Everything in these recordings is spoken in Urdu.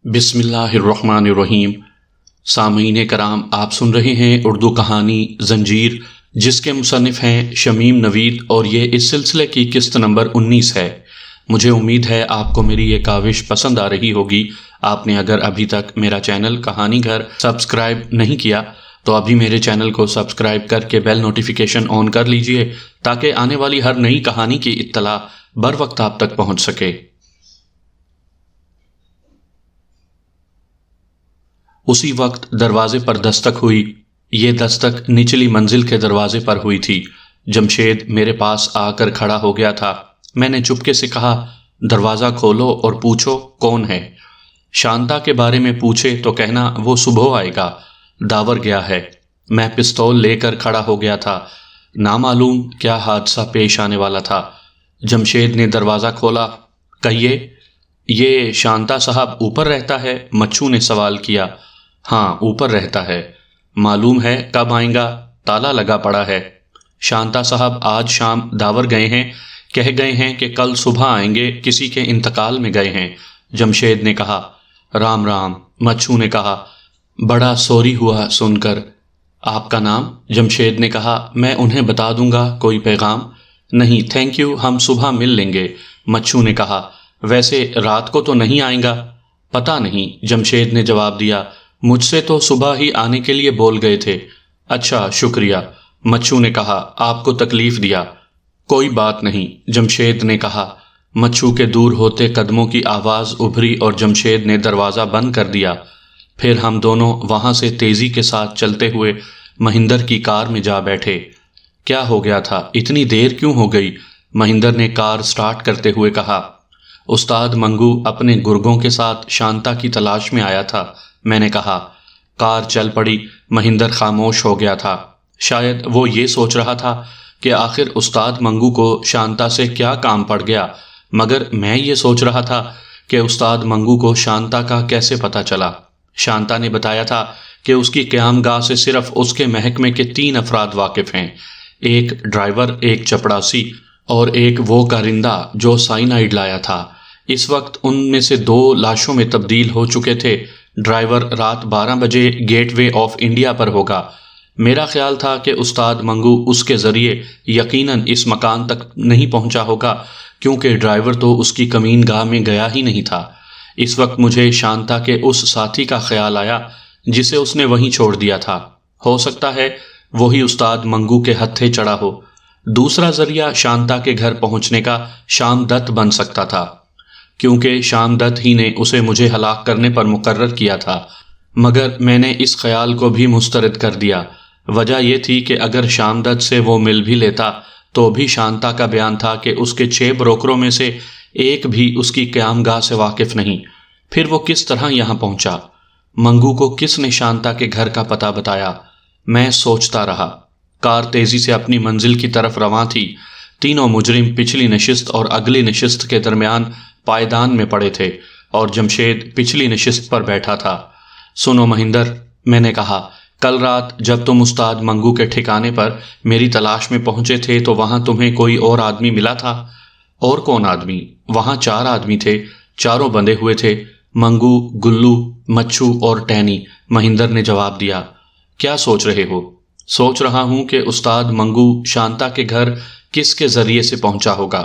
بسم اللہ الرحمن الرحیم۔ سامعین کرام، آپ سن رہے ہیں اردو کہانی زنجیر، جس کے مصنف ہیں شمیم نوید، اور یہ اس سلسلے کی قسط نمبر 19 ہے۔ مجھے امید ہے آپ کو میری یہ کاوش پسند آ رہی ہوگی۔ آپ نے اگر ابھی تک میرا چینل کہانی گھر سبسکرائب نہیں کیا تو ابھی میرے چینل کو سبسکرائب کر کے بیل نوٹیفیکیشن آن کر لیجئے، تاکہ آنے والی ہر نئی کہانی کی اطلاع بر وقت آپ تک پہنچ سکے۔ اسی وقت دروازے پر دستک ہوئی۔ یہ دستک نچلی منزل کے دروازے پر ہوئی تھی۔ جمشید میرے پاس آ کر کھڑا ہو گیا تھا۔ میں نے چپکے سے کہا، دروازہ کھولو اور پوچھو کون ہے۔ شانتا کے بارے میں پوچھے تو کہنا وہ صبح آئے گا، داور گیا ہے۔ میں پستول لے کر کھڑا ہو گیا تھا۔ نامعلوم کیا حادثہ پیش آنے والا تھا۔ جمشید نے دروازہ کھولا۔ کہیے، یہ شانتا صاحب اوپر رہتا ہے؟ مچھو نے سوال کیا۔ ہاں، اوپر رہتا ہے۔ معلوم ہے کب آئیں گا؟ تالا لگا پڑا ہے۔ شانتا صاحب آج شام داور گئے ہیں، کہہ گئے ہیں کہ کل صبح آئیں گے، کسی کے انتقال میں گئے ہیں۔ جمشید نے کہا۔ رام رام، مچھو نے کہا۔ بڑا سوری ہوا سن کر۔ آپ کا نام؟ جمشید نے کہا۔ میں انہیں بتا دوں گا۔ کوئی پیغام؟ نہیں تھینک یو، ہم صبح مل لیں گے، مچھو نے کہا۔ ویسے رات کو تو نہیں آئیں گا؟ پتہ نہیں، جمشید نے جواب دیا۔ مجھ سے تو صبح ہی آنے کے لیے بول گئے تھے۔ اچھا، شکریہ، مچھو نے کہا۔ آپ کو تکلیف دیا؟ کوئی بات نہیں، جمشید نے کہا۔ مچھو کے دور ہوتے قدموں کی آواز ابھری اور جمشید نے دروازہ بند کر دیا۔ پھر ہم دونوں وہاں سے تیزی کے ساتھ چلتے ہوئے مہندر کی کار میں جا بیٹھے۔ کیا ہو گیا تھا؟ اتنی دیر کیوں ہو گئی؟ مہندر نے کار سٹارٹ کرتے ہوئے کہا۔ استاد منگو اپنے گرگوں کے ساتھ شانتا کی تلاش میں آیا تھا، میں نے کہا۔ کار چل پڑی۔ مہندر خاموش ہو گیا تھا۔ شاید وہ یہ سوچ رہا تھا کہ آخر استاد منگو کو شانتا سے کیا کام پڑ گیا، مگر میں یہ سوچ رہا تھا کہ استاد منگو کو شانتا کا کیسے پتہ چلا۔ شانتا نے بتایا تھا کہ اس کی قیام گاہ سے صرف اس کے محکمے کے 3 افراد واقف ہیں، ایک ڈرائیور، ایک چپڑاسی اور ایک وہ کارندہ جو سائنائیڈ لایا تھا۔ اس وقت ان میں سے 2 لاشوں میں تبدیل ہو چکے تھے۔ ڈرائیور رات 12 بجے گیٹ وے آف انڈیا پر ہوگا۔ میرا خیال تھا کہ استاد منگو اس کے ذریعے یقیناً اس مکان تک نہیں پہنچا ہوگا، کیونکہ ڈرائیور تو اس کی کمین گاہ میں گیا ہی نہیں تھا۔ اس وقت مجھے شانتا کے اس ساتھی کا خیال آیا جسے اس نے وہیں چھوڑ دیا تھا۔ ہو سکتا ہے وہی استاد منگو کے ہتھے چڑھا ہو۔ دوسرا ذریعہ شانتا کے گھر پہنچنے کا شام دت بن سکتا تھا، کیونکہ شام دت ہی نے اسے مجھے ہلاک کرنے پر مقرر کیا تھا، مگر میں نے اس خیال کو بھی مسترد کر دیا۔ وجہ یہ تھی کہ اگر شام دت سے وہ مل بھی لیتا تو بھی شانتا کا بیان تھا کہ اس کے 6 بروکروں میں سے ایک بھی اس کی قیام گاہ سے واقف نہیں۔ پھر وہ کس طرح یہاں پہنچا؟ منگو کو کس نے شانتا کے گھر کا پتہ بتایا؟ میں سوچتا رہا۔ کار تیزی سے اپنی منزل کی طرف رواں تھی۔ تینوں مجرم پچھلی نشست اور اگلی نشست کے درمیان پائیدان میں پڑے تھے اور جمشید پچھلی نشست پر بیٹھا تھا۔ سنو مہندر، میں نے کہا، کل رات جب تم استاد منگو کے ٹھکانے پر میری تلاش میں پہنچے تھے تو وہاں تمہیں کوئی اور آدمی ملا تھا؟ اور کون آدمی؟ وہاں 4 آدمی تھے، چاروں بندھے ہوئے تھے، منگو، گلو، مچھو اور ٹینی، مہندر نے جواب دیا۔ کیا سوچ رہے ہو؟ سوچ رہا ہوں کہ استاد منگو شانتا کے گھر کس کے ذریعے سے پہنچا ہوگا۔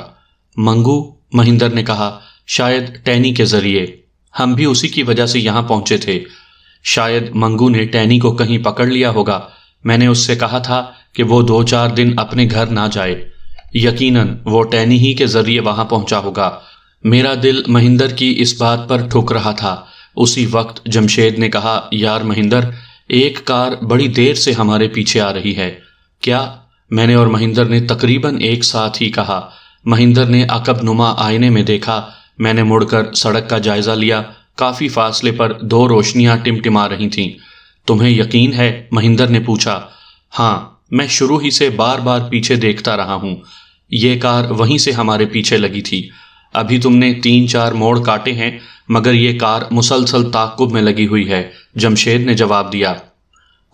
منگو؟ مہندر نے کہا۔ شاید ٹینی کے ذریعے۔ ہم بھی اسی کی وجہ سے یہاں پہنچے تھے۔ شاید منگو نے ٹینی کو کہیں پکڑ لیا ہوگا۔ میں نے اس سے کہا تھا کہ وہ 2-4 دن اپنے گھر نہ جائے۔ یقیناً وہ ٹینی ہی کے ذریعے وہاں پہنچا ہوگا۔ میرا دل مہندر کی اس بات پر ٹھک رہا تھا۔ اسی وقت جمشید نے کہا، یار مہندر، ایک کار بڑی دیر سے ہمارے پیچھے آ رہی ہے۔ کیا؟ میں نے اور مہندر نے تقریباً ایک ساتھ ہی کہا۔ مہندر نے عقب نما آئینے میں دیکھا۔ میں نے مڑ کر سڑک کا جائزہ لیا۔ کافی فاصلے پر 2 روشنیاں ٹمٹما رہی تھیں۔ تمہیں یقین ہے؟ مہندر نے پوچھا۔ ہاں، میں شروع ہی سے بار بار پیچھے دیکھتا رہا ہوں۔ یہ کار وہیں سے ہمارے پیچھے لگی تھی۔ ابھی تم نے 3-4 موڑ کاٹے ہیں، مگر یہ کار مسلسل تعاقب میں لگی ہوئی ہے، جمشید نے جواب دیا۔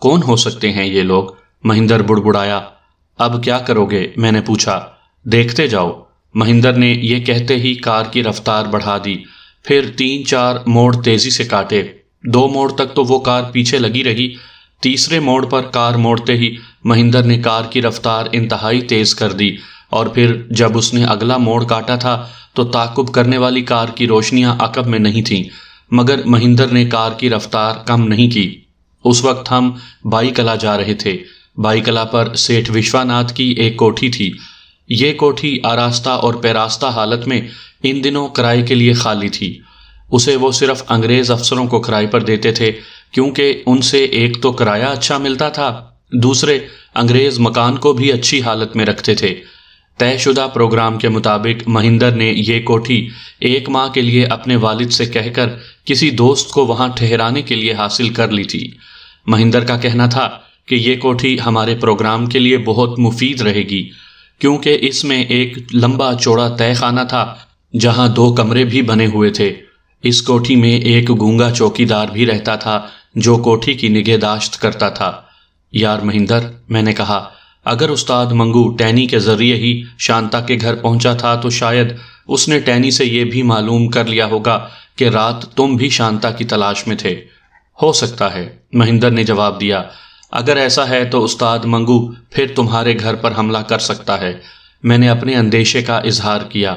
کون ہو سکتے ہیں یہ لوگ؟ مہندر بڑبڑایا۔ اب کیا کرو گے؟ میں نے پوچھا۔ دیکھتے جاؤ۔ مہندر نے یہ کہتے ہی کار کی رفتار بڑھا دی۔ پھر 3-4 موڑ تیزی سے کاٹے۔ 2 موڑ تک تو وہ کار پیچھے لگی رہی۔ تیسرے موڑ پر کار موڑتے ہی مہندر نے کار کی رفتار انتہائی تیز کر دی، اور پھر جب اس نے اگلا موڑ کاٹا تھا تو تعاقب کرنے والی کار کی روشنیاں عقب میں نہیں تھیں، مگر مہندر نے کار کی رفتار کم نہیں کی۔ اس وقت ہم بائی کلا جا رہے تھے۔ بائی کلا پر سیٹھ وشواناتھ کی ایک کوٹھی تھی۔ یہ کوٹھی آراستہ اور پیراستہ حالت میں ان دنوں کرائے کے لیے خالی تھی۔ اسے وہ صرف انگریز افسروں کو کرائے پر دیتے تھے، کیونکہ ان سے ایک تو کرایہ اچھا ملتا تھا، دوسرے انگریز مکان کو بھی اچھی حالت میں رکھتے تھے۔ طے شدہ پروگرام کے مطابق مہندر نے یہ کوٹھی 1 ماہ کے لیے اپنے والد سے کہہ کر کسی دوست کو وہاں ٹھہرانے کے لیے حاصل کر لی تھی۔ مہندر کا کہنا تھا کہ یہ کوٹھی ہمارے پروگرام کے لیے بہت مفید رہے گی، کیونکہ اس میں ایک لمبا چوڑا تہہ خانہ تھا جہاں 2 کمرے بھی بنے ہوئے تھے۔ اس کوٹھی میں ایک گونگا چوکی دار بھی رہتا تھا جو کوٹھی کی نگہداشت کرتا تھا۔ یار مہندر، میں نے کہا، اگر استاد منگو ٹینی کے ذریعے ہی شانتا کے گھر پہنچا تھا تو شاید اس نے ٹینی سے یہ بھی معلوم کر لیا ہوگا کہ رات تم بھی شانتا کی تلاش میں تھے۔ ہو سکتا ہے، مہندر نے جواب دیا۔ اگر ایسا ہے تو استاد منگو پھر تمہارے گھر پر حملہ کر سکتا ہے۔ میں نے اپنے اندیشے کا اظہار کیا۔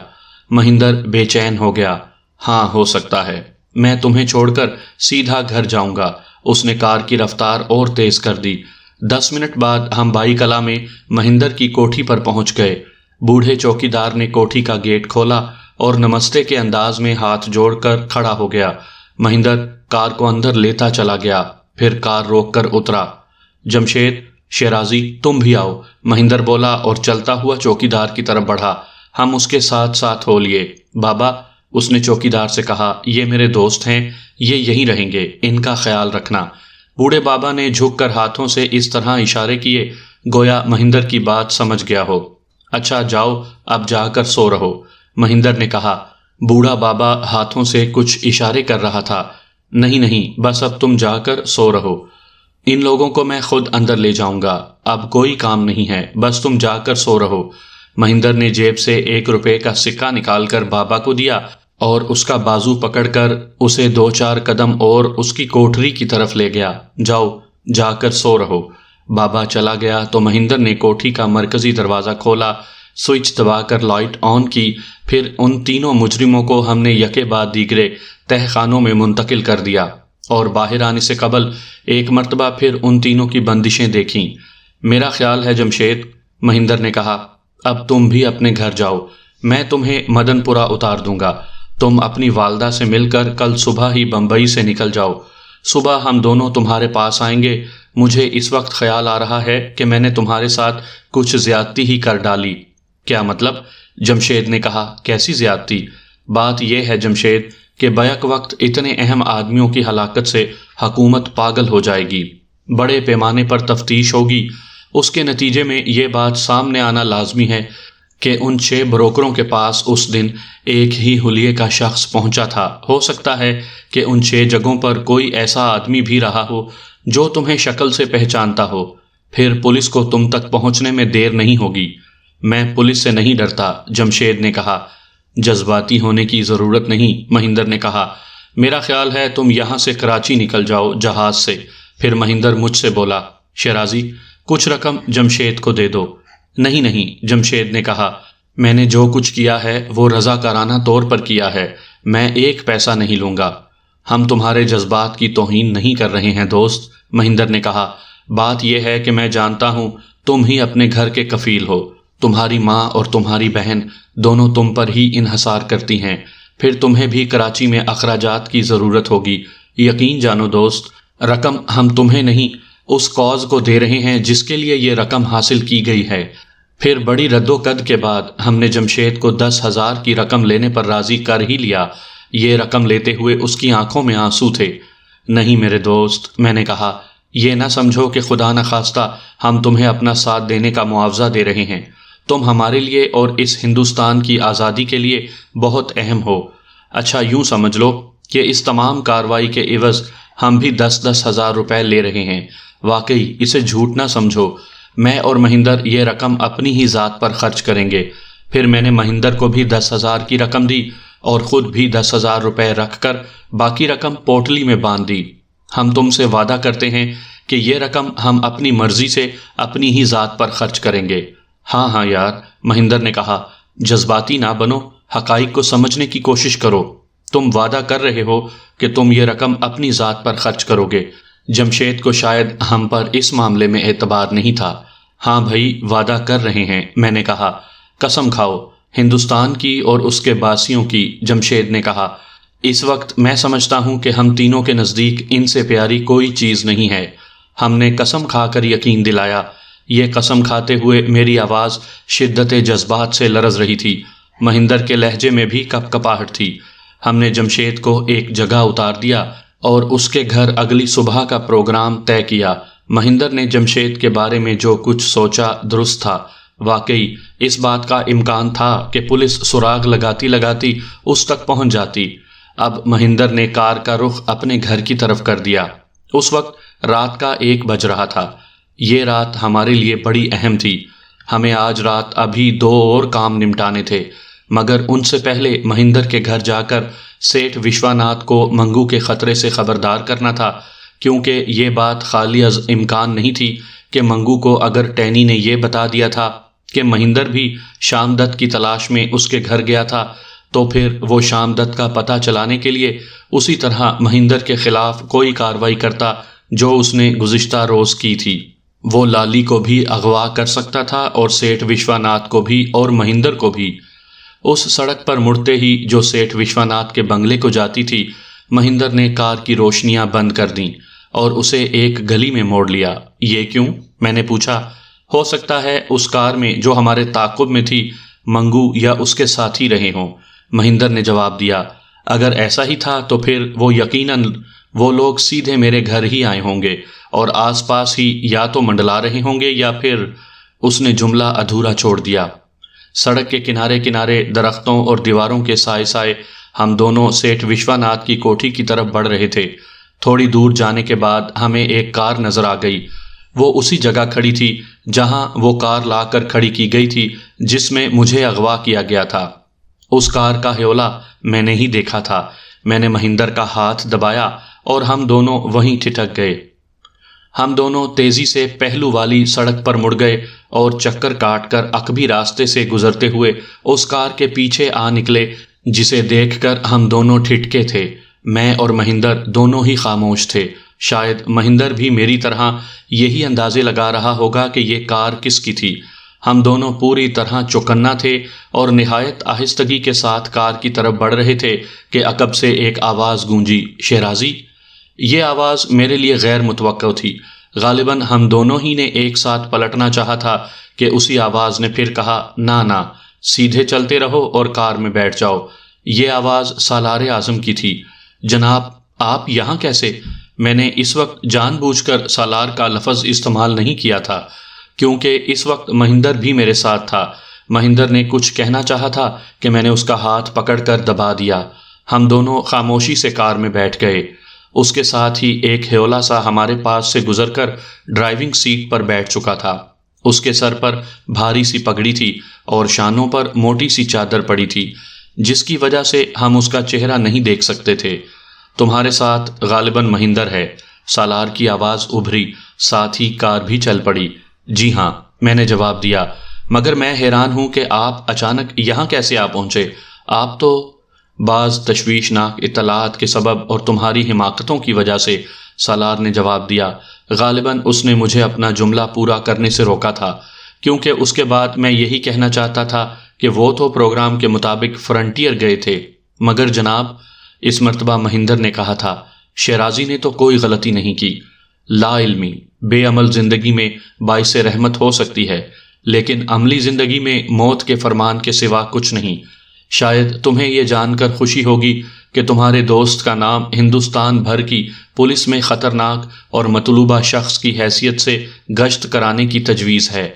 مہندر بے چین ہو گیا۔ ہاں، ہو سکتا ہے، میں تمہیں چھوڑ کر سیدھا گھر جاؤں گا۔ اس نے کار کی رفتار اور تیز کر دی۔ 10 منٹ بعد ہم بائی کلا میں مہندر کی کوٹھی پر پہنچ گئے۔ بوڑھے چوکی دار نے کوٹھی کا گیٹ کھولا اور نمستے کے انداز میں ہاتھ جوڑ کر کھڑا ہو گیا۔ مہندر کار کو اندر لیتا چلا گیا، پھر کار روک کر اترا۔ جمشید، شیرازی، تم بھی آؤ، مہندر بولا اور چلتا ہوا چوکی دار کی طرف بڑھا۔ ہم اس کے ساتھ ساتھ ہو لیے۔ بابا، اس نے چوکی دار سے کہا، یہ میرے دوست ہیں، یہ یہیں رہیں گے، ان کا خیال رکھنا۔ بوڑھے بابا نے جھک کر ہاتھوں سے اس طرح اشارے کیے گویا مہندر کی بات سمجھ گیا ہو۔ اچھا جاؤ، اب جا کر سو رہو، مہندر نے کہا۔ بوڑھا بابا ہاتھوں سے کچھ اشارے کر رہا تھا۔ نہیں، بس اب تم جا کر سو رہو، ان لوگوں کو میں خود اندر لے جاؤں گا، اب کوئی کام نہیں ہے، بس تم جا کر سو رہو۔ مہندر نے جیب سے 1 روپے کا سکہ نکال کر بابا کو دیا اور اس کا بازو پکڑ کر اسے 2-4 قدم اور اس کی کوٹری کی طرف لے گیا۔ جاؤ، جا کر سو رہو۔ بابا چلا گیا تو مہندر نے کوٹھی کا مرکزی دروازہ کھولا، سوئچ دبا کر لائٹ آن کی، پھر ان تینوں مجرموں کو ہم نے یکے بعد دیگرے تہہ خانوں میں منتقل کر دیا، اور باہر آنے سے قبل ایک مرتبہ پھر ان تینوں کی بندشیں دیکھیں۔ میرا خیال ہے جمشید، مہندر نے کہا، اب تم بھی اپنے گھر جاؤ، میں تمہیں مدن پورہ اتار دوں گا۔ تم اپنی والدہ سے مل کر کل صبح ہی بمبئی سے نکل جاؤ۔ صبح ہم دونوں تمہارے پاس آئیں گے۔ مجھے اس وقت خیال آ رہا ہے کہ میں نے تمہارے ساتھ کچھ زیادتی ہی کر ڈالی۔ کیا مطلب؟ جمشید نے کہا، کیسی زیادتی؟ بات یہ ہے جمشید کہ بیک وقت اتنے اہم آدمیوں کی ہلاکت سے حکومت پاگل ہو جائے گی، بڑے پیمانے پر تفتیش ہوگی۔ اس کے نتیجے میں یہ بات سامنے آنا لازمی ہے کہ ان 6 بروکروں کے پاس اس دن ایک ہی حلیے کا شخص پہنچا تھا۔ ہو سکتا ہے کہ ان 6 جگہوں پر کوئی ایسا آدمی بھی رہا ہو جو تمہیں شکل سے پہچانتا ہو۔ پھر پولیس کو تم تک پہنچنے میں دیر نہیں ہوگی۔ میں پولیس سے نہیں ڈرتا، جمشید نے کہا۔ جذباتی ہونے کی ضرورت نہیں، مہندر نے کہا۔ میرا خیال ہے تم یہاں سے کراچی نکل جاؤ جہاز سے۔ پھر مہندر مجھ سے بولا، شیرازی، کچھ رقم جمشید کو دے دو۔ نہیں، جمشید نے کہا، میں نے جو کچھ کیا ہے وہ رضاکارانہ طور پر کیا ہے، میں 1 پیسہ نہیں لوں گا۔ ہم تمہارے جذبات کی توہین نہیں کر رہے ہیں دوست، مہندر نے کہا۔ بات یہ ہے کہ میں جانتا ہوں تم ہی اپنے گھر کے کفیل ہو، تمہاری ماں اور تمہاری بہن دونوں تم پر ہی انحصار کرتی ہیں، پھر تمہیں بھی کراچی میں اخراجات کی ضرورت ہوگی۔ یقین جانو دوست، رقم ہم تمہیں نہیں، اس کاز کو دے رہے ہیں جس کے لیے یہ رقم حاصل کی گئی ہے۔ پھر بڑی رد و قد کے بعد ہم نے جمشید کو 10,000 کی رقم لینے پر راضی کر ہی لیا۔ یہ رقم لیتے ہوئے اس کی آنکھوں میں آنسو تھے۔ نہیں میرے دوست، میں نے کہا، یہ نہ سمجھو کہ خدا نخواستہ ہم تمہیں اپنا ساتھ دینے کا معاوضہ دے رہے ہیں۔ تم ہمارے لیے اور اس ہندوستان کی آزادی کے لیے بہت اہم ہو۔ اچھا یوں سمجھ لو کہ اس تمام کارروائی کے عوض ہم بھی 10,000 روپے لے رہے ہیں۔ واقعی اسے جھوٹ نہ سمجھو، میں اور مہندر یہ رقم اپنی ہی ذات پر خرچ کریں گے۔ پھر میں نے مہندر کو بھی 10,000 کی رقم دی اور خود بھی 10,000 روپے رکھ کر باقی رقم پوٹلی میں باندھ دی۔ ہم تم سے وعدہ کرتے ہیں کہ یہ رقم ہم اپنی مرضی سے اپنی ہی ذات پر خرچ کریں گے۔ ہاں ہاں یار، مہندر نے کہا، جذباتی نہ بنو، حقائق کو سمجھنے کی کوشش کرو۔ تم وعدہ کر رہے ہو کہ تم یہ رقم اپنی ذات پر خرچ کرو گے۔ جمشید کو شاید ہم پر اس معاملے میں اعتبار نہیں تھا۔ ہاں بھائی، وعدہ کر رہے ہیں، میں نے کہا۔ قسم کھاؤ، ہندوستان کی اور اس کے باسیوں کی، جمشید نے کہا۔ اس وقت میں سمجھتا ہوں کہ ہم تینوں کے نزدیک ان سے پیاری کوئی چیز نہیں ہے۔ ہم نے قسم کھا کر یقین دلایا۔ یہ قسم کھاتے ہوئے میری آواز شدت جذبات سے لرز رہی تھی۔ مہندر کے لہجے میں بھی کپ کپاہٹ تھی۔ ہم نے جمشید کو ایک جگہ اتار دیا اور اس کے گھر اگلی صبح کا پروگرام طے کیا۔ مہندر نے جمشید کے بارے میں جو کچھ سوچا درست تھا۔ واقعی اس بات کا امکان تھا کہ پولیس سراغ لگاتی لگاتی اس تک پہنچ جاتی۔ اب مہندر نے کار کا رخ اپنے گھر کی طرف کر دیا۔ اس وقت رات کا 1 بج رہا تھا۔ یہ رات ہمارے لیے بڑی اہم تھی۔ ہمیں آج رات ابھی 2 اور کام نمٹانے تھے، مگر ان سے پہلے مہندر کے گھر جا کر سیٹھ وشواناتھ کو منگو کے خطرے سے خبردار کرنا تھا، کیونکہ یہ بات خالی از امکان نہیں تھی کہ منگو کو اگر ٹینی نے یہ بتا دیا تھا کہ مہندر بھی شام دت کی تلاش میں اس کے گھر گیا تھا، تو پھر وہ شام دت کا پتہ چلانے کے لیے اسی طرح مہندر کے خلاف کوئی کارروائی کرتا جو اس نے گزشتہ روز کی تھی۔ وہ لالی کو بھی اغوا کر سکتا تھا اور سیٹھ وشواناتھ کو بھی اور مہندر کو بھی۔ اس سڑک پر مڑتے ہی جو سیٹھ وشواناتھ کے بنگلے کو جاتی تھی، مہندر نے کار کی روشنیاں بند کر دیں اور اسے ایک گلی میں موڑ لیا۔ یہ کیوں؟ میں نے پوچھا۔ ہو سکتا ہے اس کار میں جو ہمارے تعاقب میں تھی منگو یا اس کے ساتھی رہے ہوں، مہندر نے جواب دیا۔ اگر ایسا ہی تھا تو پھر وہ یقیناً وہ لوگ سیدھے میرے گھر ہی آئے ہوں گے اور آس پاس ہی یا تو منڈلا رہے ہوں گے یا پھر… اس نے جملہ ادھورا چھوڑ دیا۔ سڑک کے کنارے کنارے درختوں اور دیواروں کے سائے سائے ہم دونوں سیٹھ وشواناتھ کی کوٹھی کی طرف بڑھ رہے تھے۔ تھوڑی دور جانے کے بعد ہمیں ایک کار نظر آ گئی۔ وہ اسی جگہ کھڑی تھی جہاں وہ کار لا کر کھڑی کی گئی تھی جس میں مجھے اغوا کیا گیا تھا۔ اس کار کا ہیولا میں نے ہی دیکھا تھا۔ میں نے مہندر کا ہاتھ دبایا اور ہم دونوں وہیں ٹھٹک گئے۔ ہم دونوں تیزی سے پہلو والی سڑک پر مڑ گئے اور چکر کاٹ کر عقبی راستے سے گزرتے ہوئے اس کار کے پیچھے آ نکلے جسے دیکھ کر ہم دونوں ٹھٹکے تھے۔ میں اور مہندر دونوں ہی خاموش تھے۔ شاید مہندر بھی میری طرح یہی اندازے لگا رہا ہوگا کہ یہ کار کس کی تھی۔ ہم دونوں پوری طرح چوکنا تھے اور نہایت آہستگی کے ساتھ کار کی طرف بڑھ رہے تھے کہ عقب سے ایک آواز گونجی، شیرازی۔ یہ آواز میرے لیے غیر متوقع تھی۔ غالباً ہم دونوں ہی نے ایک ساتھ پلٹنا چاہا تھا کہ اسی آواز نے پھر کہا، نہ، سیدھے چلتے رہو اور کار میں بیٹھ جاؤ۔ یہ آواز سالار اعظم کی تھی۔ جناب، آپ یہاں کیسے؟ میں نے اس وقت جان بوجھ کر سالار کا لفظ استعمال نہیں کیا تھا کیونکہ اس وقت مہندر بھی میرے ساتھ تھا۔ مہندر نے کچھ کہنا چاہا تھا کہ میں نے اس کا ہاتھ پکڑ کر دبا دیا۔ ہم دونوں خاموشی سے کار میں بیٹھ گئے۔ اس کے ساتھ ہی ایک ہیولا سا ہمارے پاس سے گزر کر ڈرائیونگ سیٹ پر بیٹھ چکا تھا۔ اس کے سر پر بھاری سی پگڑی تھی اور شانوں پر موٹی سی چادر پڑی تھی جس کی وجہ سے ہم اس کا چہرہ نہیں دیکھ سکتے تھے۔ تمہارے ساتھ غالباً مہندر ہے، سالار کی آواز ابھری، ساتھ ہی کار بھی چل پڑی۔ جی ہاں، میں نے جواب دیا، مگر میں حیران ہوں کہ آپ اچانک یہاں کیسے آ پہنچے؟ آپ تو… بعض تشویشناک اطلاعات کے سبب اور تمہاری حماقتوں کی وجہ سے، سالار نے جواب دیا۔ غالباً اس نے مجھے اپنا جملہ پورا کرنے سے روکا تھا کیونکہ اس کے بعد میں یہی کہنا چاہتا تھا کہ وہ تو پروگرام کے مطابق فرنٹیئر گئے تھے۔ مگر جناب، اس مرتبہ مہندر نے کہا تھا، شیرازی نے تو کوئی غلطی نہیں کی۔ لا علمی، بے عمل زندگی میں باعث رحمت ہو سکتی ہے، لیکن عملی زندگی میں موت کے فرمان کے سوا کچھ نہیں۔ شاید تمہیں یہ جان کر خوشی ہوگی کہ تمہارے دوست کا نام ہندوستان بھر کی پولیس میں خطرناک اور مطلوبہ شخص کی حیثیت سے گشت کرانے کی تجویز ہے۔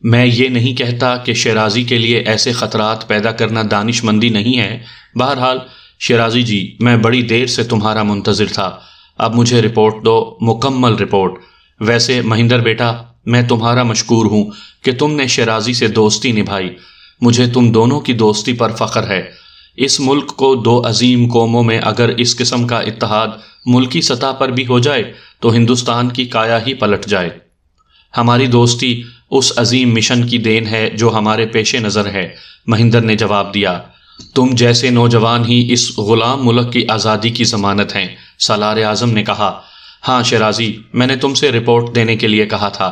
میں یہ نہیں کہتا کہ شیرازی کے لیے ایسے خطرات پیدا کرنا دانش مندی نہیں ہے۔ بہرحال شیرازی جی، میں بڑی دیر سے تمہارا منتظر تھا۔ اب مجھے رپورٹ دو، مکمل رپورٹ۔ ویسے مہندر بیٹا، میں تمہارا مشکور ہوں کہ تم نے شیرازی سے دوستی نبھائی۔ مجھے تم دونوں کی دوستی پر فخر ہے۔ اس ملک کو دو عظیم قوموں میں اگر اس قسم کا اتحاد ملکی سطح پر بھی ہو جائے تو ہندوستان کی کایا ہی پلٹ جائے۔ ہماری دوستی اس عظیم مشن کی دین ہے جو ہمارے پیش نظر ہے، مہندر نے جواب دیا۔ تم جیسے نوجوان ہی اس غلام ملک کی آزادی کی ضمانت ہیں، سالار اعظم نے کہا۔ ہاں شیرازی، میں نے تم سے رپورٹ دینے کے لیے کہا تھا۔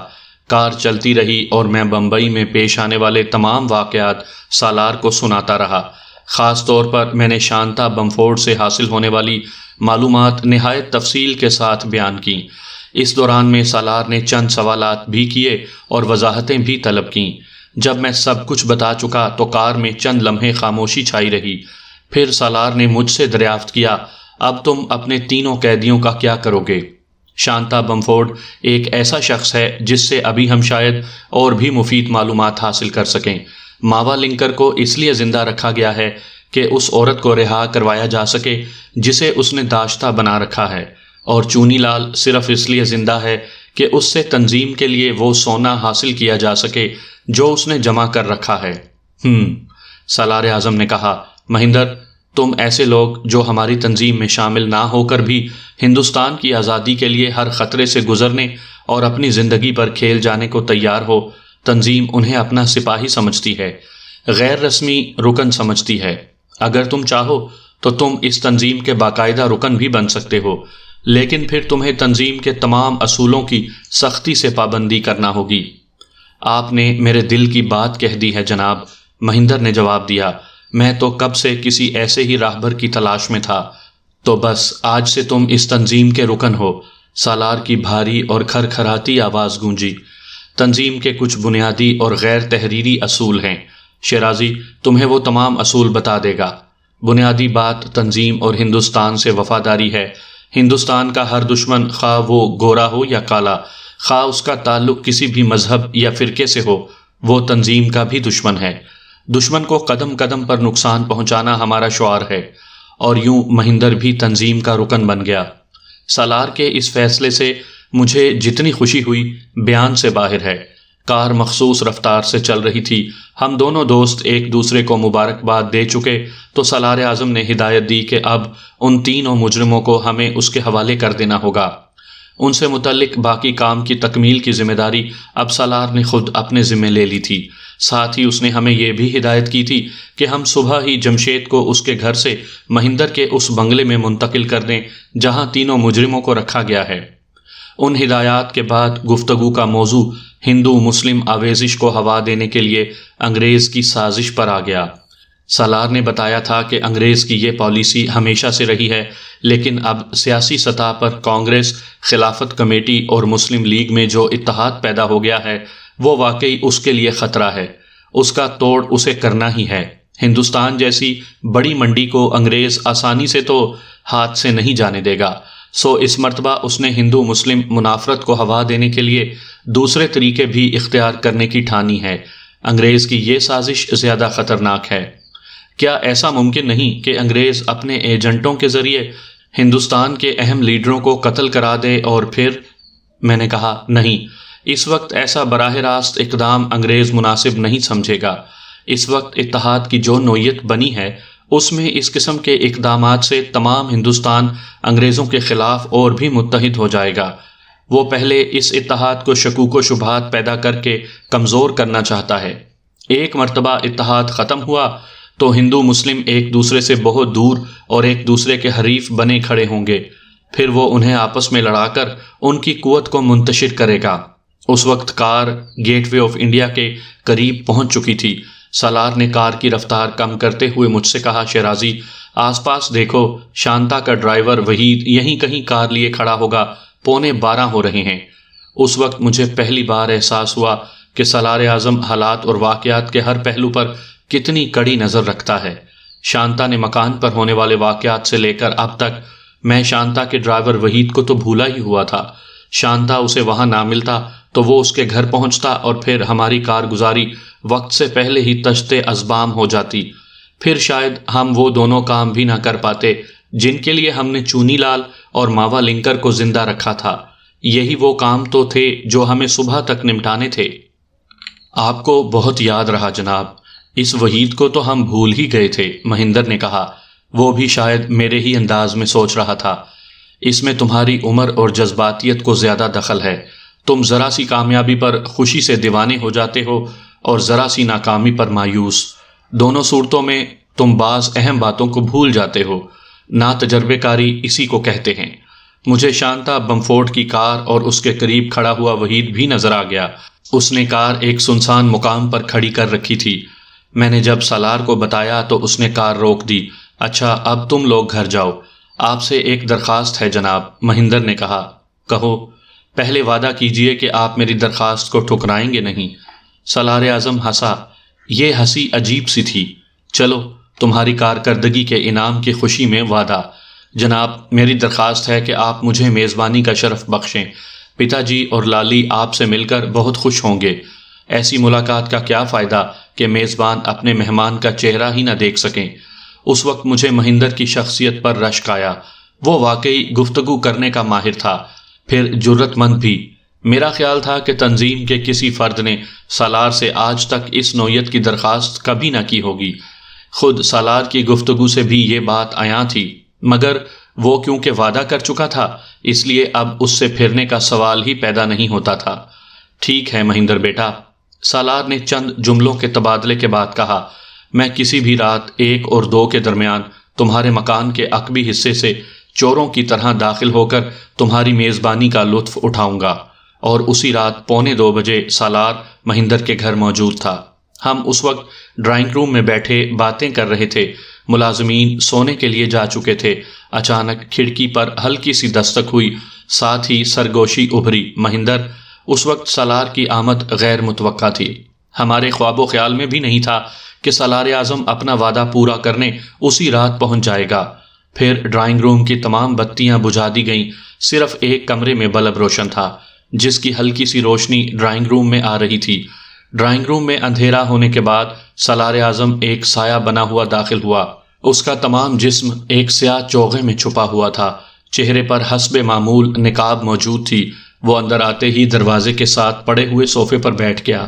کار چلتی رہی اور میں بمبئی میں پیش آنے والے تمام واقعات سالار کو سناتا رہا۔ خاص طور پر میں نے شانتا بمفورڈ سے حاصل ہونے والی معلومات نہایت تفصیل کے ساتھ بیان کیں۔ اس دوران میں سالار نے چند سوالات بھی کیے اور وضاحتیں بھی طلب کیں۔ جب میں سب کچھ بتا چکا تو کار میں چند لمحے خاموشی چھائی رہی۔ پھر سالار نے مجھ سے دریافت کیا، اب تم اپنے تینوں قیدیوں کا کیا کرو گے؟ شانتا بمفورڈ ایک ایسا شخص ہے جس سے ابھی ہم شاید اور بھی مفید معلومات حاصل کر سکیں۔ ماوا لنکر کو اس لیے زندہ رکھا گیا ہے کہ اس عورت کو رہا کروایا جا سکے جسے اس نے داشتہ بنا رکھا ہے، اور چونی لال صرف اس لیے زندہ ہے کہ اس سے تنظیم کے لیے وہ سونا حاصل کیا جا سکے جو اس نے جمع کر رکھا ہے۔ سالار اعظم نے کہا۔ مہندر، تم ایسے لوگ جو ہماری تنظیم میں شامل نہ ہو کر بھی ہندوستان کی آزادی کے لیے ہر خطرے سے گزرنے اور اپنی زندگی پر کھیل جانے کو تیار ہو، تنظیم انہیں اپنا سپاہی سمجھتی ہے، غیر رسمی رکن سمجھتی ہے۔ اگر تم چاہو تو تم اس تنظیم کے باقاعدہ رکن بھی بن سکتے ہو، لیکن پھر تمہیں تنظیم کے تمام اصولوں کی سختی سے پابندی کرنا ہوگی۔ آپ نے میرے دل کی بات کہہ دی ہے جناب، مہندر نے جواب دیا۔ میں تو کب سے کسی ایسے ہی راہبر کی تلاش میں تھا۔ تو بس آج سے تم اس تنظیم کے رکن ہو، سالار کی بھاری اور کھرکھراتی آواز گونجی۔ تنظیم کے کچھ بنیادی اور غیر تحریری اصول ہیں، شیرازی تمہیں وہ تمام اصول بتا دے گا۔ بنیادی بات تنظیم اور ہندوستان سے وفاداری ہے۔ ہندوستان کا ہر دشمن، خواہ وہ گورا ہو یا کالا، خواہ اس کا تعلق کسی بھی مذہب یا فرقے سے ہو، وہ تنظیم کا بھی دشمن ہے۔ دشمن کو قدم قدم پر نقصان پہنچانا ہمارا شعار ہے، اور یوں مہندر بھی تنظیم کا رکن بن گیا۔ سالار کے اس فیصلے سے مجھے جتنی خوشی ہوئی بیان سے باہر ہے۔ کار مخصوص رفتار سے چل رہی تھی۔ ہم دونوں دوست ایک دوسرے کو مبارکباد دے چکے تو سالار اعظم نے ہدایت دی کہ اب ان تینوں مجرموں کو ہمیں اس کے حوالے کر دینا ہوگا۔ ان سے متعلق باقی کام کی تکمیل کی ذمہ داری اب سالار نے خود اپنے ذمہ لے لی تھی۔ ساتھ ہی اس نے ہمیں یہ بھی ہدایت کی تھی کہ ہم صبح ہی جمشید کو اس کے گھر سے مہندر کے اس بنگلے میں منتقل کر دیں جہاں تینوں مجرموں کو رکھا گیا ہے۔ ان ہدایات کے بعد گفتگو کا موضوع ہندو مسلم آویزش کو ہوا دینے کے لیے انگریز کی سازش پر آ گیا۔ سالار نے بتایا تھا کہ انگریز کی یہ پالیسی ہمیشہ سے رہی ہے، لیکن اب سیاسی سطح پر کانگریس، خلافت کمیٹی اور مسلم لیگ میں جو اتحاد پیدا ہو گیا ہے وہ واقعی اس کے لیے خطرہ ہے۔ اس کا توڑ اسے کرنا ہی ہے۔ ہندوستان جیسی بڑی منڈی کو انگریز آسانی سے تو ہاتھ سے نہیں جانے دے گا، سو اس مرتبہ اس نے ہندو مسلم منافرت کو ہوا دینے کے لیے دوسرے طریقے بھی اختیار کرنے کی ٹھانی ہے۔ انگریز کی یہ سازش زیادہ خطرناک ہے۔ کیا ایسا ممکن نہیں کہ انگریز اپنے ایجنٹوں کے ذریعے ہندوستان کے اہم لیڈروں کو قتل کرا دے اور پھر؟ میں نے کہا نہیں، اس وقت ایسا براہ راست اقدام انگریز مناسب نہیں سمجھے گا۔ اس وقت اتحاد کی جو نوعیت بنی ہے اس میں اس قسم کے اقدامات سے تمام ہندوستان انگریزوں کے خلاف اور بھی متحد ہو جائے گا۔ وہ پہلے اس اتحاد کو شکوک و شبہات پیدا کر کے کمزور کرنا چاہتا ہے۔ ایک مرتبہ اتحاد ختم ہوا تو ہندو مسلم ایک دوسرے سے بہت دور اور ایک دوسرے کے حریف بنے کھڑے ہوں گے، پھر وہ انہیں آپس میں لڑا کر ان کی قوت کو منتشر کرے گا۔ اس وقت کار گیٹ وے آف انڈیا کے قریب پہنچ چکی تھی۔ سالار نے کار کی رفتار کم کرتے ہوئے مجھ سے کہا، شیرازی آس پاس دیکھو، شانتا کا ڈرائیور وحید یہیں کہیں کار لیے کھڑا ہوگا، 11:15 ہو رہے ہیں۔ اس وقت مجھے پہلی بار احساس ہوا کہ سالار اعظم حالات اور واقعات کے ہر پہلو پر کتنی کڑی نظر رکھتا ہے۔ شانتا نے مکان پر ہونے والے واقعات سے لے کر اب تک میں شانتا کے ڈرائیور وحید کو تو بھولا ہی ہوا تھا۔ شانتا اسے وہاں نہ ملتا تو وہ اس کے گھر پہنچتا اور پھر ہماری کارگزاری وقت سے پہلے ہی تشتے ازبام ہو جاتی۔ پھر شاید ہم وہ دونوں کام بھی نہ کر پاتے جن کے لیے ہم نے چونی لال اور ماوا لنکر کو زندہ رکھا تھا۔ یہی وہ کام تو تھے جو ہمیں صبح تک نمٹانے تھے۔ آپ کو بہت یاد رہا جناب، اس وحید کو تو ہم بھول ہی گئے تھے، مہندر نے کہا۔ وہ بھی شاید میرے ہی انداز میں سوچ رہا تھا۔ اس میں تمہاری عمر اور جذباتیت کو زیادہ دخل ہے۔ تم ذرا سی کامیابی پر خوشی سے دیوانے ہو جاتے ہو اور ذرا سی ناکامی پر مایوس۔ دونوں صورتوں میں تم بعض اہم باتوں کو بھول جاتے ہو۔ نا تجربے کاری اسی کو کہتے ہیں۔ مجھے شانتا بمفورڈ کی کار اور اس کے قریب کھڑا ہوا وحید بھی نظر آ گیا۔ اس نے کار ایک سنسان مقام پر کھڑی کر رکھی تھی۔ میں نے جب سالار کو بتایا تو اس نے کار روک دی۔ اچھا، اب تم لوگ گھر جاؤ۔ آپ سے ایک درخواست ہے جناب، مہندر نے کہا۔ کہو۔ پہلے وعدہ کیجئے کہ آپ میری درخواست کو ٹھکرائیں گے نہیں۔ سالار اعظم ہنسا۔ یہ ہنسی عجیب سی تھی۔ چلو، تمہاری کارکردگی کے انعام کی خوشی میں وعدہ۔ جناب، میری درخواست ہے کہ آپ مجھے میزبانی کا شرف بخشیں۔ پتا جی اور لالی آپ سے مل کر بہت خوش ہوں گے۔ ایسی ملاقات کا کیا فائدہ کہ میزبان اپنے مہمان کا چہرہ ہی نہ دیکھ سکیں۔ اس وقت مجھے مہندر کی شخصیت پر رشک آیا۔ وہ واقعی گفتگو کرنے کا ماہر تھا، پھر جرت مند بھی۔ میرا خیال تھا کہ تنظیم کے کسی فرد نے سالار سے آج تک اس نوعیت کی درخواست کبھی نہ کی ہوگی۔ خود سالار کی گفتگو سے بھی یہ بات عیاں تھی، مگر وہ کیونکہ وعدہ کر چکا تھا اس لیے اب اس سے پھرنے کا سوال ہی پیدا نہیں ہوتا تھا۔ ٹھیک ہے مہندر بیٹا، سالار نے چند جملوں کے تبادلے کے بعد کہا، میں کسی بھی رات 1 اور 2 کے درمیان تمہارے مکان کے عقبی حصے سے چوروں کی طرح داخل ہو کر تمہاری میزبانی کا لطف اٹھاؤں گا۔ اور اسی رات 1:45 بجے سالار مہندر کے گھر موجود تھا۔ ہم اس وقت ڈرائنگ روم میں بیٹھے باتیں کر رہے تھے۔ ملازمین سونے کے لیے جا چکے تھے۔ اچانک کھڑکی پر ہلکی سی دستک ہوئی، ساتھ ہی سرگوشی ابھری۔ مہندر، اس وقت سالار کی آمد غیر متوقع تھی۔ ہمارے خواب و خیال میں بھی نہیں تھا کہ سالار اعظم اپنا وعدہ پورا کرنے اسی رات پہنچ جائے گا۔ پھر ڈرائنگ روم کی تمام بتیاں بجھا دی گئیں، صرف ایک کمرے میں بلب روشن تھا، جس کی ہلکی سی روشنی ڈرائنگ روم میں آ رہی تھی۔ ڈرائنگ روم میں اندھیرا ہونے کے بعد سالار اعظم ایک سایہ بنا ہوا داخل ہوا۔ اس کا تمام جسم ایک سیاہ چوغے میں چھپا ہوا تھا۔ چہرے پر حسب معمول نقاب موجود تھی۔ وہ اندر آتے ہی دروازے کے ساتھ پڑے ہوئے صوفے پر بیٹھ گیا۔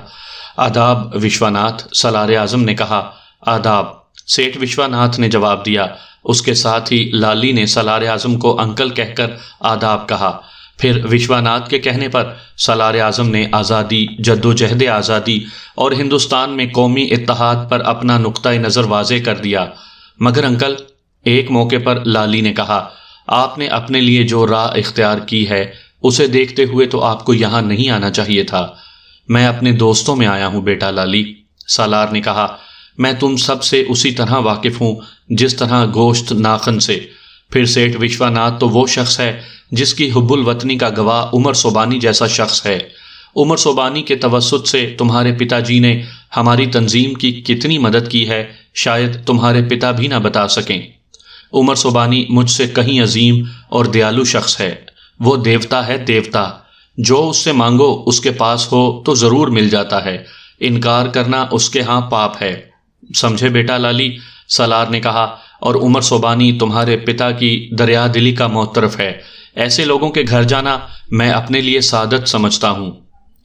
آداب وشواناتھ، سالار اعظم نے کہا۔ آداب، سیٹھ وشواناتھ نے جواب دیا۔ اس کے ساتھ ہی لالی نے سالار اعظم کو انکل کہہ کر آداب کہا۔ پھر وشواناتھ کے کہنے پر سالار اعظم نے آزادی، جدوجہد آزادی اور ہندوستان میں قومی اتحاد پر اپنا نقطۂ نظر واضح کر دیا۔ مگر انکل، ایک موقع پر لالی نے کہا، آپ نے اپنے لیے جو راہ اختیار کی ہے اسے دیکھتے ہوئے تو آپ کو یہاں نہیں آنا چاہیے تھا۔ میں اپنے دوستوں میں آیا ہوں بیٹا لالی، سالار نے کہا۔ میں تم سب سے اسی طرح واقف ہوں جس طرح گوشت ناخن سے۔ پھر سیٹھ وشواناتھ تو وہ شخص ہے جس کی حب الوطنی کا گواہ عمر سوبانی جیسا شخص ہے۔ عمر سوبانی کے توسط سے تمہارے پتا جی نے ہماری تنظیم کی کتنی مدد کی ہے شاید تمہارے پتا بھی نہ بتا سکیں۔ عمر سوبانی مجھ سے کہیں عظیم اور دیالو شخص ہے۔ وہ دیوتا ہے، دیوتا۔ جو اس سے مانگو اس کے پاس ہو تو ضرور مل جاتا ہے۔ انکار کرنا اس کے ہاں پاپ ہے۔ سمجھے بیٹا لالی، سالار نے کہا، اور عمر سوبانی تمہارے پتا کی دریا دلی کا معترف ہے۔ ایسے لوگوں کے گھر جانا میں اپنے لیے سعادت سمجھتا ہوں۔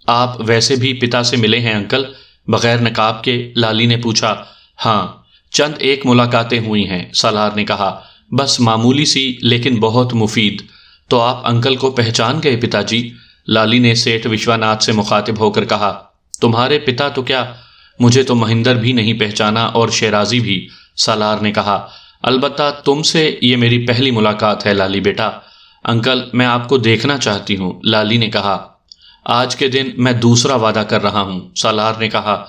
آپ ویسے بھی پتا سے ملے ہیں انکل؟ بغیر نقاب کے لالی نے پوچھا۔ ہاں، چند ایک ملاقاتیں ہوئی ہیں، سالار نے کہا، بس معمولی سی لیکن بہت مفید۔ تو آپ انکل کو پہچان گئے پتا جی؟ لالی نے سیٹھ وشواناتھ سے مخاطب ہو کر کہا۔ تمہارے پتا تو کیا، مجھے تو مہندر بھی نہیں پہچانا اور شیرازی بھی، سالار نے کہا۔ البتہ تم سے یہ میری پہلی ملاقات ہے لالی بیٹا۔ انکل، میں آپ کو دیکھنا چاہتی ہوں، لالی نے کہا۔ آج کے دن میں دوسرا وعدہ کر رہا ہوں، سالار نے کہا۔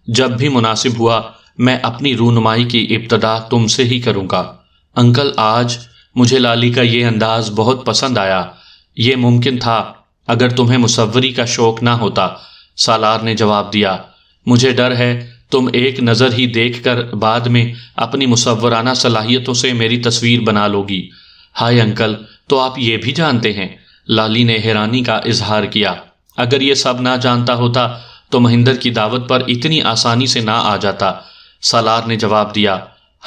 جب بھی مناسب ہوا میں اپنی رونمائی کی ابتدا تم سے ہی کروں گا۔ انکل، آج مجھے لالی کا یہ انداز بہت پسند آیا۔ یہ ممکن تھا اگر تمہیں مصوری کا شوق نہ ہوتا، سالار نے جواب دیا۔ مجھے ڈر ہے تم ایک نظر ہی دیکھ کر بعد میں اپنی مصورانہ صلاحیتوں سے میری تصویر بنا لو گی۔ ہائے انکل، تو آپ یہ بھی جانتے ہیں؟ لالی نے حیرانی کا اظہار کیا۔ اگر یہ سب نہ جانتا ہوتا تو مہندر کی دعوت پر اتنی آسانی سے نہ آ جاتا، سالار نے جواب دیا۔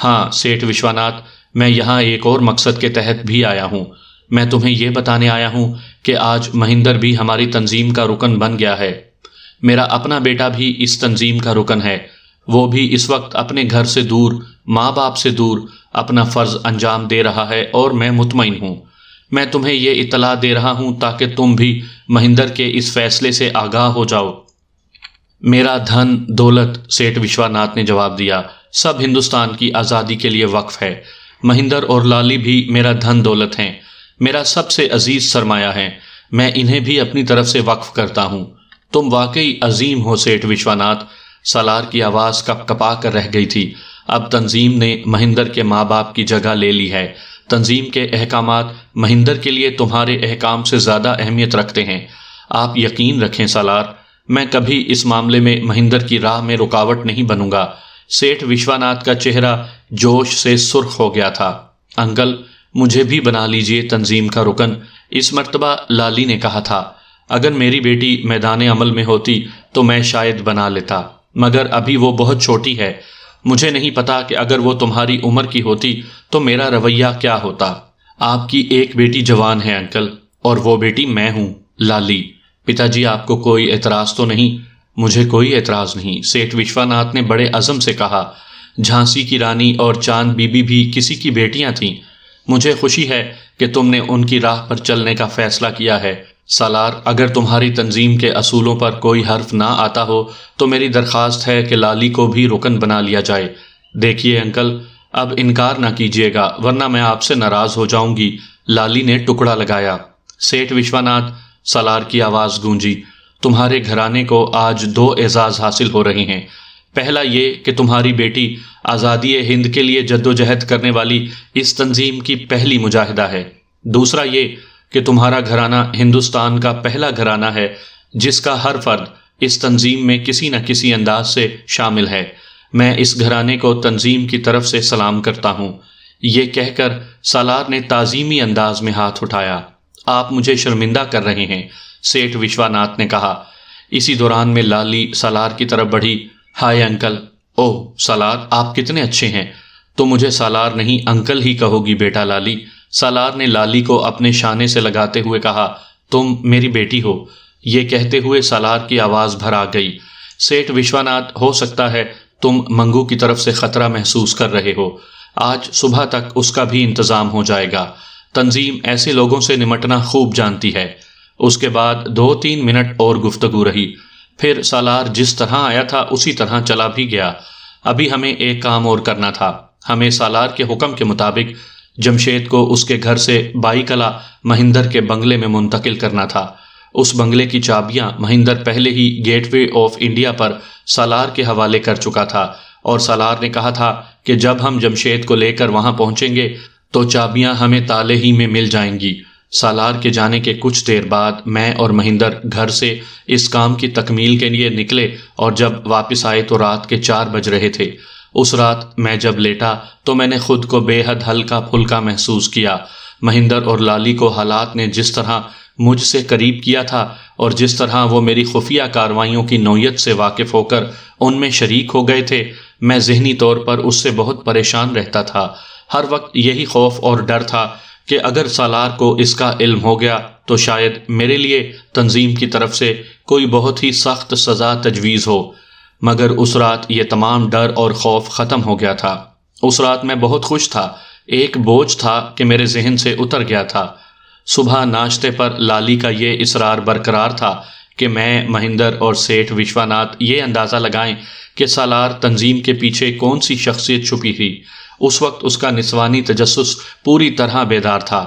ہاں سیٹھ وشواناتھ، میں یہاں ایک اور مقصد کے تحت بھی آیا ہوں۔ میں تمہیں یہ بتانے آیا ہوں کہ آج مہندر بھی ہماری تنظیم کا رکن بن گیا ہے۔ میرا اپنا بیٹا بھی اس تنظیم کا رکن ہے۔ وہ بھی اس وقت اپنے گھر سے دور، ماں باپ سے دور اپنا فرض انجام دے رہا ہے اور میں مطمئن ہوں۔ میں تمہیں یہ اطلاع دے رہا ہوں تاکہ تم بھی مہندر کے اس فیصلے سے آگاہ ہو جاؤ۔ میرا دھن دولت، سیٹھ وشواناتھ نے جواب دیا، سب ہندوستان کی آزادی کے لیے وقف ہے۔ مہندر اور لالی بھی میرا دھن دولت ہیں، میرا سب سے عزیز سرمایہ ہے، میں انہیں بھی اپنی طرف سے وقف کرتا ہوں۔ تم واقعی عظیم ہو سیٹھ وشواناتھ۔ سالار کی آواز کپ کپا کر رہ گئی تھی۔ اب تنظیم نے مہندر کے ماں باپ کی جگہ لے لی ہے۔ تنظیم کے احکامات مہندر کے لیے تمہارے احکام سے زیادہ اہمیت رکھتے ہیں۔ آپ یقین رکھیں سالار، میں کبھی اس معاملے میں مہندر کی راہ میں رکاوٹ نہیں بنوں گا۔ سیٹھ وشواناتھ کا چہرہ جوش سے سرخ ہو گیا تھا۔ انکل، مجھے بھی بنا لیجئے تنظیم کا رکن، اس مرتبہ لالی نے کہا تھا۔ اگر میری بیٹی میدان عمل میں ہوتی تو میں شاید بنا لیتا، مگر ابھی وہ بہت چھوٹی ہے۔ مجھے نہیں پتا کہ اگر وہ تمہاری عمر کی ہوتی تو میرا رویہ کیا ہوتا۔ آپ کی ایک بیٹی جوان ہے انکل، اور وہ بیٹی میں ہوں۔ لالی، پتا جی آپ کو کوئی اعتراض تو نہیں؟ مجھے کوئی اعتراض نہیں، سیٹھ وشواناتھ نے بڑے عزم سے کہا۔ جھانسی کی رانی اور چاند بی بی بھی کسی کی بیٹیاں تھیں۔ مجھے خوشی ہے کہ تم نے ان کی راہ پر چلنے کا فیصلہ کیا ہے۔ سالار، اگر تمہاری تنظیم کے اصولوں پر کوئی حرف نہ آتا ہو تو میری درخواست ہے کہ لالی کو بھی رکن بنا لیا جائے۔ دیکھیے انکل، اب انکار نہ کیجیے گا ورنہ میں آپ سے ناراض ہو جاؤں گی۔ لالی نے ٹکڑا لگایا۔ سیٹھ وشواناتھ، سالار کی آواز گونجی، تمہارے گھرانے کو آج 2 اعزاز حاصل ہو رہے ہیں۔ پہلا یہ کہ تمہاری بیٹی آزادی ہند کے لیے جدوجہد کرنے والی اس تنظیم کی پہلی مجاہدہ ہے۔ دوسرا یہ کہ تمہارا گھرانہ ہندوستان کا پہلا گھرانہ ہے جس کا ہر فرد اس تنظیم میں کسی نہ کسی انداز سے شامل ہے۔ میں اس گھرانے کو تنظیم کی طرف سے سلام کرتا ہوں۔ یہ کہہ کر سالار نے تعظیمی انداز میں ہاتھ اٹھایا۔ آپ مجھے شرمندہ کر رہے ہیں، سیٹھ وشواناتھ نے کہا۔ اسی دوران میں لالی سالار کی طرف بڑھی۔ ہائے انکل، اوہ سالار، آپ کتنے اچھے ہیں۔ تو مجھے سالار نہیں انکل ہی کہو گی بیٹا لالی، سالار نے لالی کو اپنے شانے سے لگاتے ہوئے کہا۔ تم میری بیٹی ہو۔ یہ کہتے ہوئے سالار کی آواز بھر آ گئی۔ سیٹھ وشواناتھ، ہو سکتا ہے تم منگو کی طرف سے خطرہ محسوس کر رہے ہو، آج صبح تک اس کا بھی انتظام ہو جائے گا۔ تنظیم ایسے لوگوں سے نمٹنا خوب جانتی ہے۔ اس کے بعد 2-3 منٹ اور گفتگو رہی، پھر سالار جس طرح آیا تھا اسی طرح چلا بھی گیا۔ ابھی ہمیں ایک کام اور کرنا تھا۔ ہمیں سالار کے حکم کے مطابق جمشید کو اس کے گھر سے بائی کلا مہندر کے بنگلے میں منتقل کرنا تھا۔ اس بنگلے کی چابیاں مہندر پہلے ہی گیٹ وے آف انڈیا پر سالار کے حوالے کر چکا تھا، اور سالار نے کہا تھا کہ جب ہم جمشید کو لے کر وہاں پہنچیں گے تو چابیاں ہمیں تالے ہی میں مل جائیں گی۔ سالار کے جانے کے کچھ دیر بعد میں اور مہندر گھر سے اس کام کی تکمیل کے لیے نکلے، اور جب واپس آئے تو رات کے 4 بج رہے تھے۔ اس رات میں جب لیٹا تو میں نے خود کو بے حد ہلکا پھلکا محسوس کیا۔ مہندر اور لالی کو حالات نے جس طرح مجھ سے قریب کیا تھا اور جس طرح وہ میری خفیہ کارروائیوں کی نوعیت سے واقف ہو کر ان میں شریک ہو گئے تھے، میں ذہنی طور پر اس سے بہت پریشان رہتا تھا۔ ہر وقت یہی خوف اور ڈر تھا کہ اگر سالار کو اس کا علم ہو گیا تو شاید میرے لیے تنظیم کی طرف سے کوئی بہت ہی سخت سزا تجویز ہو۔ مگر اس رات یہ تمام ڈر اور خوف ختم ہو گیا تھا۔ اس رات میں بہت خوش تھا، ایک بوجھ تھا کہ میرے ذہن سے اتر گیا تھا۔ صبح ناشتے پر لالی کا یہ اصرار برقرار تھا کہ میں، مہندر اور سیٹھ وشواناتھ یہ اندازہ لگائیں کہ سالار تنظیم کے پیچھے کون سی شخصیت چھپی تھی۔ اس وقت اس کا نسوانی تجسس پوری طرح بیدار تھا۔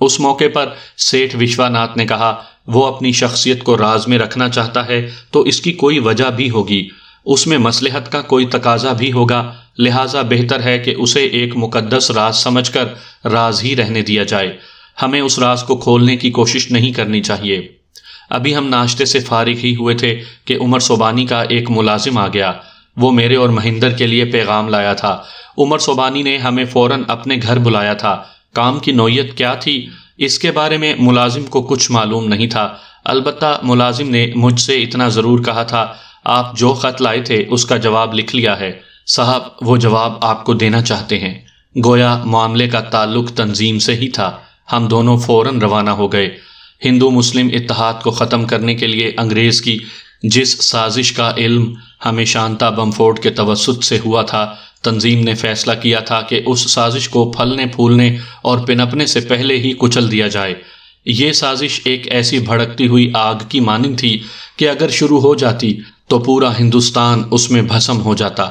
اس موقع پر سیٹھ وشواناتھ نے کہا، وہ اپنی شخصیت کو راز میں رکھنا چاہتا ہے تو اس کی کوئی وجہ بھی ہوگی، اس میں مصلحت کا کوئی تقاضا بھی ہوگا، لہٰذا بہتر ہے کہ اسے ایک مقدس راز سمجھ کر راز ہی رہنے دیا جائے۔ ہمیں اس راز کو کھولنے کی کوشش نہیں کرنی چاہیے۔ ابھی ہم ناشتے سے فارغ ہی ہوئے تھے کہ عمر صوبانی کا ایک ملازم آ گیا۔ وہ میرے اور مہندر کے لیے پیغام لایا تھا۔ عمر صوبانی نے ہمیں فوراً اپنے گھر بلایا تھا۔ کام کی نوعیت کیا تھی اس کے بارے میں ملازم کو کچھ معلوم نہیں تھا، البتہ ملازم نے مجھ سے اتنا ضرور کہا تھا، آپ جو خط لائے تھے اس کا جواب لکھ لیا ہے صاحب، وہ جواب آپ کو دینا چاہتے ہیں۔ گویا معاملے کا تعلق تنظیم سے ہی تھا۔ ہم دونوں فوراً روانہ ہو گئے۔ ہندو مسلم اتحاد کو ختم کرنے کے لیے انگریز کی جس سازش کا علم ہمیں شانتا بمفورڈ کے توسط سے ہوا تھا، تنظیم نے فیصلہ کیا تھا کہ اس سازش کو پھلنے پھولنے اور پنپنے سے پہلے ہی کچل دیا جائے۔ یہ سازش ایک ایسی بھڑکتی ہوئی آگ کی مانند تھی کہ اگر شروع ہو جاتی تو پورا ہندوستان اس میں بھسم ہو جاتا۔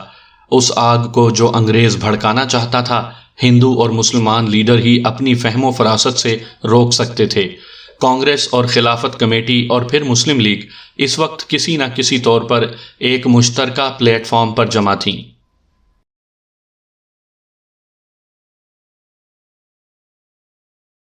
اس آگ کو جو انگریز بھڑکانا چاہتا تھا، ہندو اور مسلمان لیڈر ہی اپنی فہم و فراست سے روک سکتے تھے۔ کانگریس اور خلافت کمیٹی اور پھر مسلم لیگ اس وقت کسی نہ کسی طور پر ایک مشترکہ پلیٹ فارم پر جمع تھیں۔